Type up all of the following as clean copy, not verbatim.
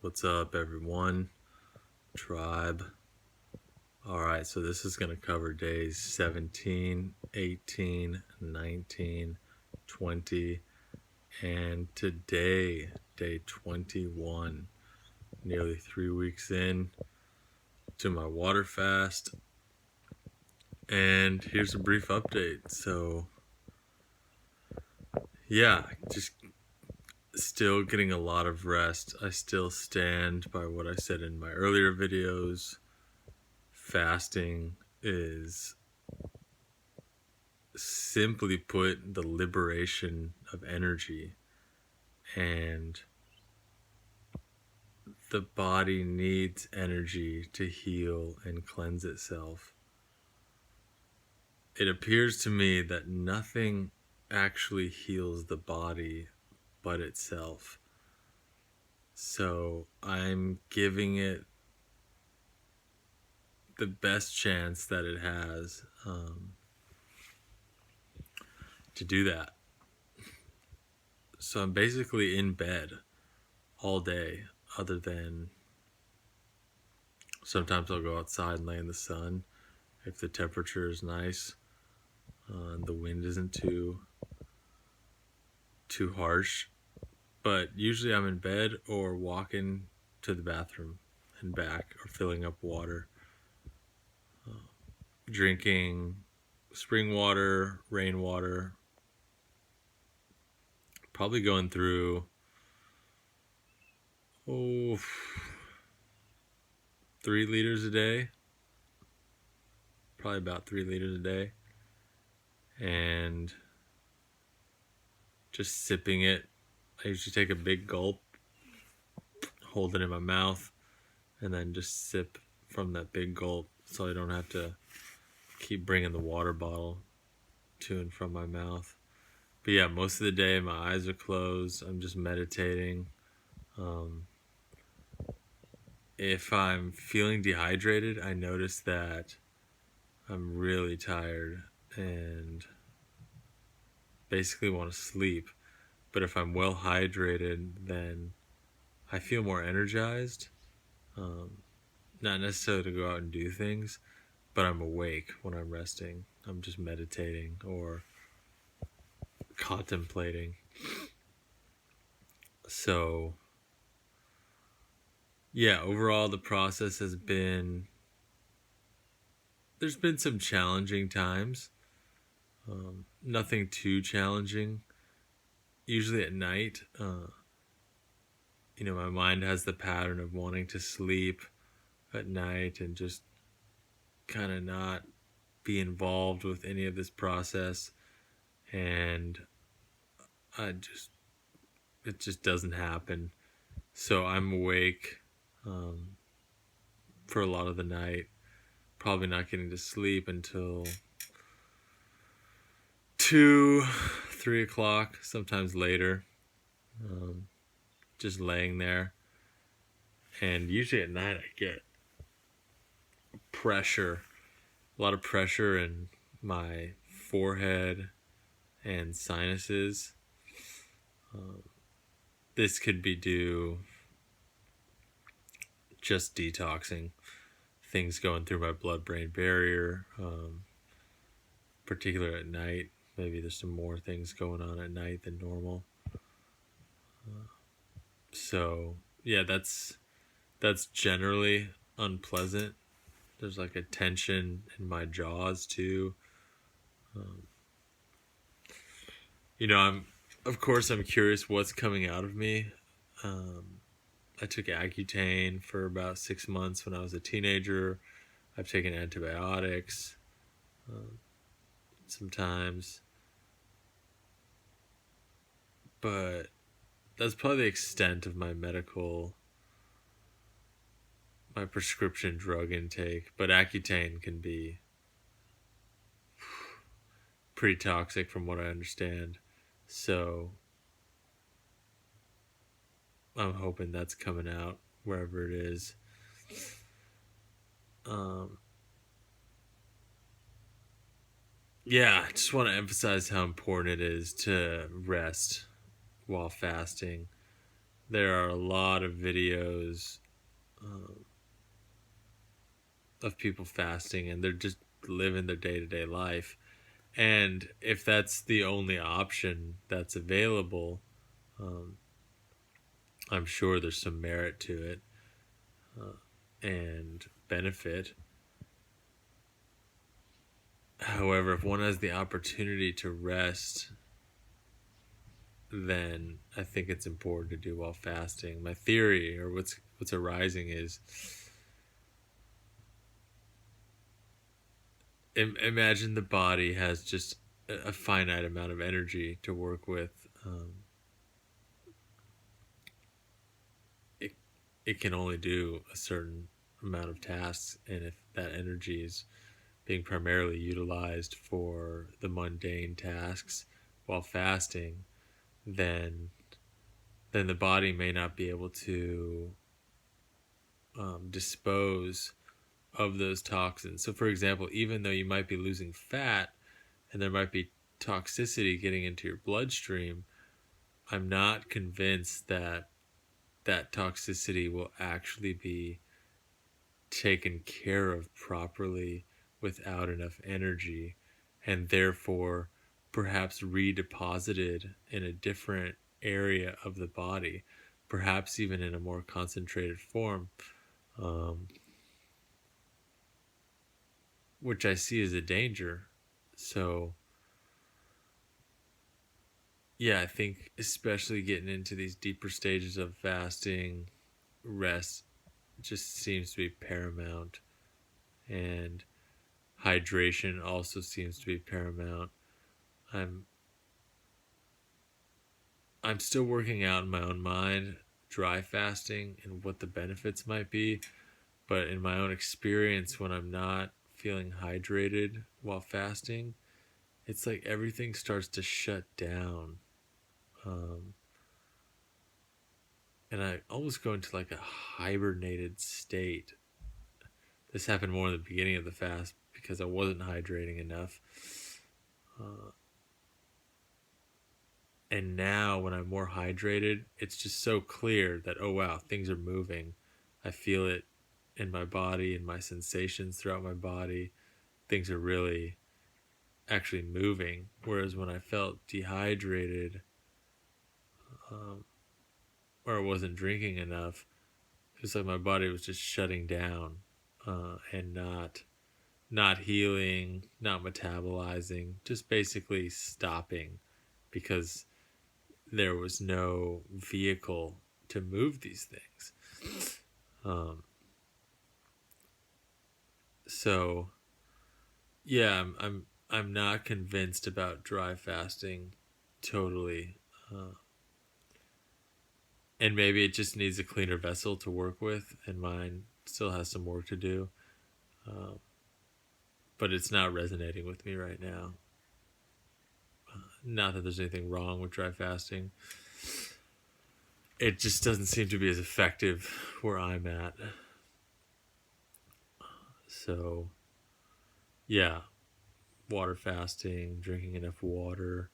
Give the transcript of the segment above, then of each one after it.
What's up, everyone? Tribe. Alright, so this is going to cover days 17, 18, 19, 20, and today, day 21. Nearly 3 weeks in to my water fast. And here's a brief update. So, yeah, just still getting a lot of rest. I still stand by what I said in my earlier videos. Fasting is, simply put, the liberation of energy, and the body needs energy to heal and cleanse itself. It appears to me that nothing actually heals the body but itself. So I'm giving it the best chance that it has to do that. So I'm basically in bed all day, other than sometimes I'll go outside and lay in the sun if the temperature is nice and the wind isn't too harsh. But usually I'm in bed or walking to the bathroom and back, or filling up water, drinking spring water, rainwater, probably going through 3 liters a day, probably about 3 liters a day, and just sipping it. I usually take a big gulp, hold it in my mouth, and then just sip from that big gulp, so I don't have to keep bringing the water bottle to and from my mouth. But yeah, most of the day my eyes are closed. I'm just meditating. If I'm feeling dehydrated, I notice that I'm really tired and basically want to sleep. But if I'm well hydrated, then I feel more energized. Not necessarily to go out and do things, but I'm awake when I'm resting. I'm just meditating or contemplating. So, yeah, overall the process has been, there's been some challenging times. Nothing too challenging. Usually at night, my mind has the pattern of wanting to sleep at night and just kind of not be involved with any of this process, and it just doesn't happen. So I'm awake for a lot of the night, probably not getting to sleep until 2, 3 o'clock, sometimes later, just laying there. And usually at night I get pressure, a lot of pressure in my forehead and sinuses. This could be due just detoxing, things going through my blood-brain barrier, particularly at night. Maybe there's some more things going on at night than normal. So yeah, that's generally unpleasant. There's like a tension in my jaws too. Of course I'm curious what's coming out of me. I took accutane for about 6 months when I was a teenager. I've taken antibiotics sometimes, but that's probably the extent of my prescription drug intake. But accutane can be pretty toxic from what I understand. So I'm hoping that's coming out wherever it is. Yeah, I just want to emphasize how important it is to rest while fasting. there are a lot of videos um, of people fasting, and they're just living their day-to-day life. And if that's the only option that's available, um, I'm sure there's some merit to it and benefit. However, if one has the opportunity to rest, then I think it's important to do while fasting. My theory, or what's arising, is imagine the body has just a finite amount of energy to work with. It it can only do a certain amount of tasks, and if that energy is being primarily utilized for the mundane tasks while fasting, then the body may not be able to dispose of those toxins. So, for example, even though you might be losing fat and there might be toxicity getting into your bloodstream, I'm not convinced that that toxicity will actually be taken care of properly without enough energy, and therefore perhaps redeposited in a different area of the body, perhaps even in a more concentrated form, um, which I see as a danger. So, yeah, I think especially getting into these deeper stages of fasting, rest just seems to be paramount, and hydration also seems to be paramount. I'm I'm still working out in my own mind dry fasting and what the benefits might be, but in my own experience, when I'm not feeling hydrated while fasting, it's like everything starts to shut down. Um, and I almost go into like a hibernated state. This happened more in the beginning of the fast because I wasn't hydrating enough. Uh, and now when I'm more hydrated, it's just so clear that, oh wow, things are moving. I feel it in my body and my sensations throughout my body. Things are really actually moving. Whereas when I felt dehydrated, um, or I wasn't drinking enough, it was like my body was just shutting down and not healing, not metabolizing, just basically stopping because there was no vehicle to move these things. Um, so yeah, I'm not convinced about dry fasting totally, and maybe it just needs a cleaner vessel to work with, and mine still has some work to do. Um, but it's not resonating with me right now. Not that there's anything wrong with dry fasting. It just doesn't seem to be as effective where I'm at. So, yeah, water fasting, drinking enough water,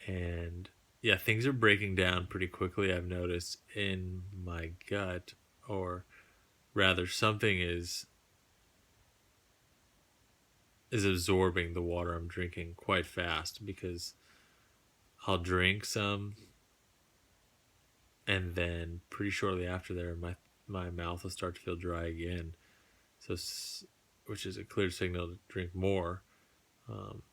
and yeah, things are breaking down pretty quickly. I've noticed in my gut, or rather, something is absorbing the water I'm drinking quite fast because I'll drink some, and then pretty shortly after there, my mouth will start to feel dry again. So, which is a clear signal to drink more. Um,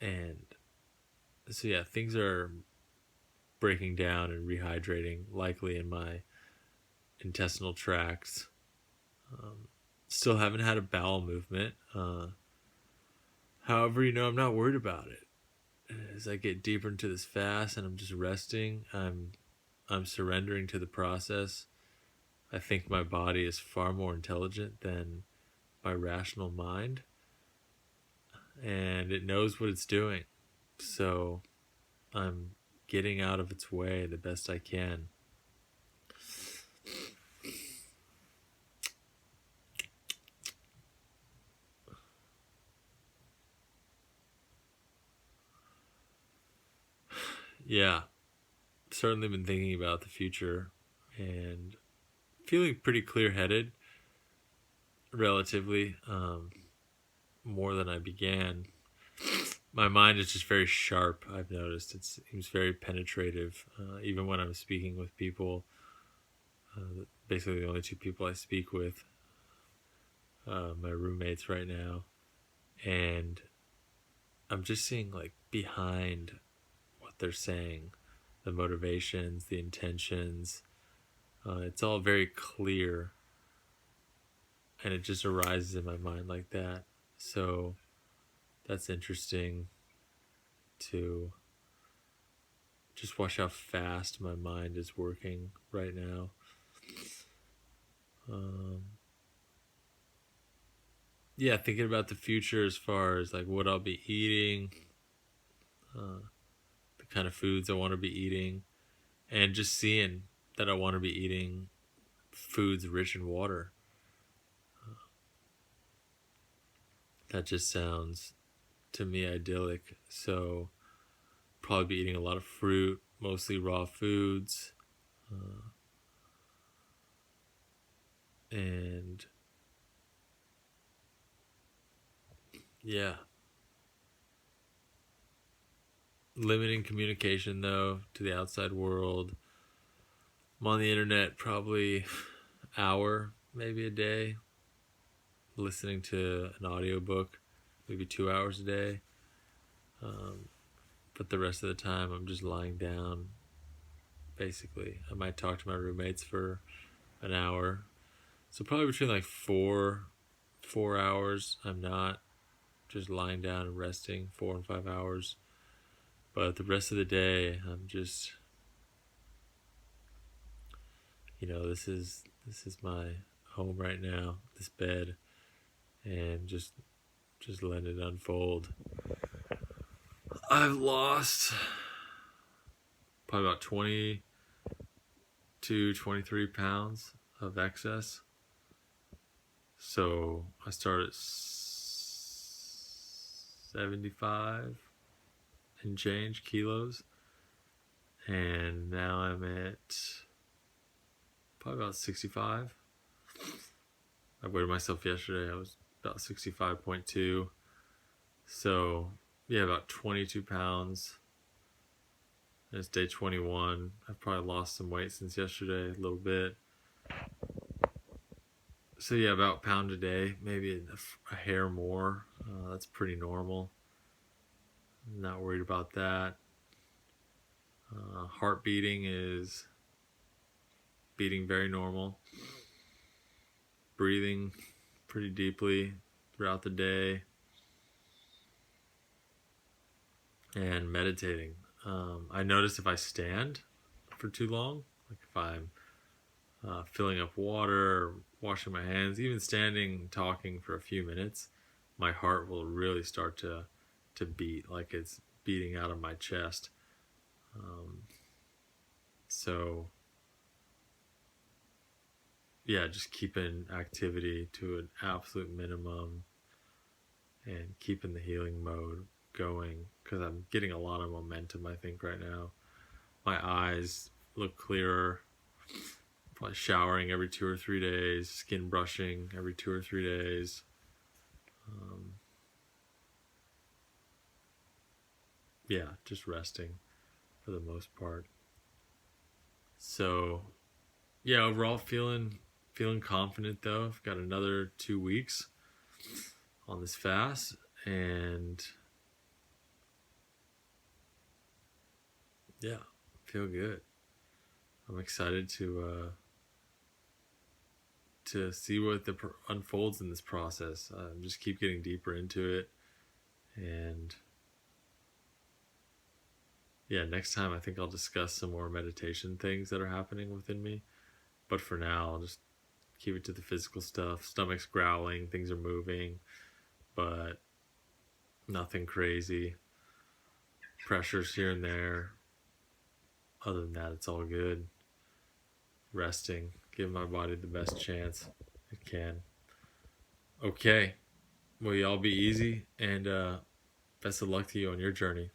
and so yeah, things are breaking down and rehydrating, likely in my intestinal tracts. Um, Still haven't had a bowel movement. However, I'm not worried about it. As I get deeper into this fast and I'm just resting, I'm surrendering to the process. I think my body is far more intelligent than my rational mind, and it knows what it's doing. So I'm getting out of its way the best I can. Yeah. certainly been thinking about the future and feeling pretty clear-headed, relatively, more than I began. My mind is just very sharp. I've noticed it seems very penetrative, even when I'm speaking with people. Basically, the only two people I speak with, my roommates right now, and I'm just seeing like behind what they're saying, the motivations, the intentions. It's all very clear, and it just arises in my mind like that. So that's interesting to just watch how fast my mind is working right now. Yeah, thinking about the future as far as like what I'll be eating, the kind of foods I want to be eating, and just seeing that I want to be eating foods rich in water. That just sounds to me idyllic. So probably be eating a lot of fruit, mostly raw foods, and yeah, limiting communication though to the outside world. I'm on the internet probably hour, maybe a day, listening to an audiobook, maybe 2 hours a day. But the rest of the time I'm just lying down, basically. I might talk to my roommates for an hour. So probably between like 4 hours, I'm not just lying down and resting, 4 and 5 hours. But the rest of the day, I'm just, this is my home right now, this bed, and just letting it unfold. I've lost probably about 20 to 23 pounds of excess. So I started 75 and change kilos, and now I'm at probably about 65. I weighed myself yesterday. I was about 65.2. So yeah, about 22 pounds. And it's day 21. I've probably lost some weight since yesterday, a little bit. So yeah, about a pound a day, maybe a hair more. That's pretty normal. Not worried about that. Heart beating is beating very normal. Breathing pretty deeply throughout the day. And meditating. I notice if I stand for too long, like if I'm filling up water, or washing my hands, even standing, talking for a few minutes, my heart will really start to beat, like it's beating out of my chest. So yeah, just keeping activity to an absolute minimum and keeping the healing mode going, because I'm getting a lot of momentum, I think, right now. My eyes look clearer. Probably showering every 2 or 3 days, skin brushing every 2 or 3 days. Yeah, just resting for the most part. So yeah, overall feeling confident though. I've got another 2 weeks on this fast, and yeah, feel good. I'm excited to see what unfolds in this process. Just keep getting deeper into it, and yeah, next time I think I'll discuss some more meditation things that are happening within me. But for now, I'll just keep it to the physical stuff. Stomach's growling, things are moving, but nothing crazy. Pressures here and there. Other than that, it's all good. Resting, give my body the best chance it can. Okay, well, y'all be easy, and best of luck to you on your journey.